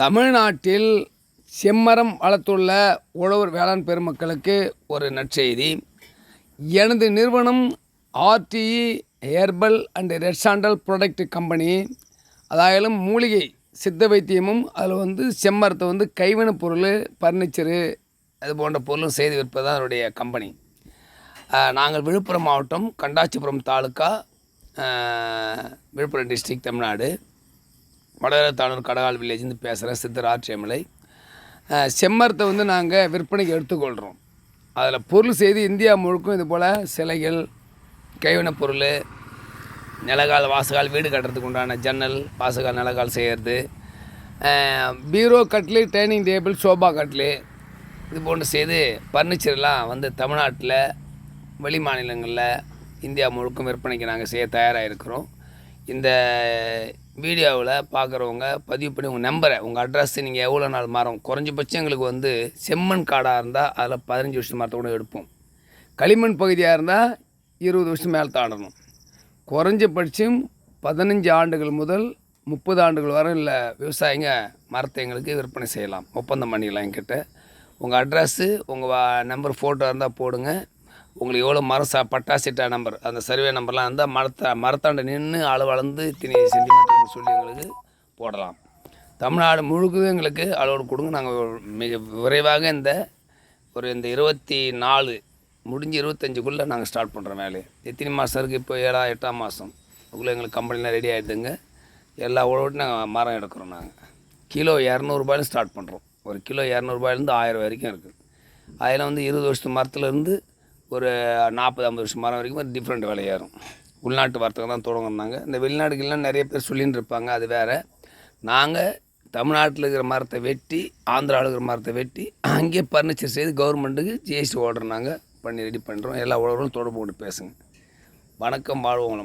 தமிழ்நாட்டில் செம்மரம் வளர்த்துள்ள உழவர் வேளாண் பெருமக்களுக்கு ஒரு நற்செய்தி. எனது நிறுவனம் RTE herbal and red sandal product company. அதாவது மூலிகை சித்த வைத்தியமும் அதில் செம்மரத்தை கைவினைப் பொருள், ஃபர்னிச்சரு அது போன்ற பொருளும் செய்து விற்பது தான் அதனுடைய கம்பெனி. நாங்கள் விழுப்புரம் மாவட்டம், கண்டாச்சிபுரம் தாலுக்கா, விழுப்புரம் டிஸ்ட்ரிக்ட், தமிழ்நாடு. வடகரத்தானூர் கடகால் வில்லேஜ்லேருந்து பேசுகிறேன். சித்தர் ஆற்றியமலை. செம்மரத்தை நாங்கள் விற்பனைக்கு எடுத்துக்கொள்கிறோம். அதில் பொருள் செய்து இந்தியா முழுக்கும் இது போல் சிலைகள், கைவினைப் பொருள், நிலகால், வாசகால், வீடு கட்டுறதுக்கு உண்டான ஜன்னல், வாசகால், நிலகால் செய்கிறது, பீரோ கட்லு, டைனிங் டேபிள், சோபா கட்லு இது போன்று செய்து ஃபர்னிச்சர்லாம் தமிழ்நாட்டில், வெளி மாநிலங்களில், இந்தியா முழுக்கும் விற்பனைக்கு நாங்கள் செய்ய தயாராக இருக்கிறோம். இந்த வீடியோவில் பார்க்குறவங்க பதிவு பண்ணி உங்கள் நம்பரை, உங்கள் அட்ரஸ், நீங்கள் எவ்வளோ நாள் மரம், குறைஞ்சபட்சம் எங்களுக்கு செம்மண் காடாக இருந்தால் அதில் 15 வருஷம் மரத்தை கூட எடுப்போம். களிமண் பகுதியாக இருந்தால் 20 வருஷம் மேலே தாண்டணும். குறைஞ்சபட்சம் 15 ஆண்டுகள் முதல் 30 ஆண்டுகள் வரை இல்லை விவசாயிங்க மரத்தை எங்களுக்கு விற்பனை செய்யலாம், ஒப்பந்தம் பண்ணிக்கலாம். என்கிட்ட உங்கள் அட்ரஸ்ஸு, உங்கள் நம்பர், ஃபோட்டோ இருந்தால் போடுங்க. உங்களுக்கு எவ்வளோ மரம் பட்டா சிட்டா நம்பர், அந்த சர்வே நம்பர்லாம் இருந்தால் மரத்தாண்ட நின்று அளவு அளந்து இத்தனை சென்டிமீட்டர்னு சொல்லி எங்களுக்கு போடலாம். தமிழ்நாடு முழுக்குது எங்களுக்கு அளவோடு கொடுங்க. நாங்கள் மிக விரைவாக இந்த 24 முடிஞ்சு 25க்குள்ளே நாங்கள் ஸ்டார்ட் பண்ணுறோம் வேலையை. எத்தனை மாதம் இருக்குது? இப்போ 7ஆம் 8ஆம் மாதம் அதுக்குள்ளே எங்களுக்கு கம்பெனிலாம் ரெடி ஆகிடுதுங்க. எல்லா உழவோட்டும் நாங்கள் மரம் எடுக்கிறோம். நாங்கள் கிலோ 200 ஸ்டார்ட் பண்ணுறோம். ஒரு கிலோ 200 1000 வரைக்கும் இருக்குது. அதில் 20 வருஷத்து மரத்துலேருந்து ஒரு 40-50 வருஷம் மரம் வரைக்கும் டிஃப்ரெண்ட் விலையாரும். உள்நாட்டு வர்த்தகம் தான் தொடங்கினாங்க. இந்த வெளிநாடுகள்லாம் நிறைய பேர் சொல்லின்னு இருப்பாங்க, அது வேறு. நாங்கள் தமிழ்நாட்டில் இருக்கிற மரத்தை வெட்டி, ஆந்திராவில் இருக்கிற மரத்தை வெட்டி அங்கேயே ஃபர்னிச்சர் செய்து கவர்மெண்ட்டுக்கு ஜிஎஸ்டி ஆர்டர் நாங்கள் பண்ணி ரெடி பண்ணுறோம். எல்லா உழவர்களும் தொடர்பு கொண்டு பேசுங்க. வணக்கம், வாழ்வோம்.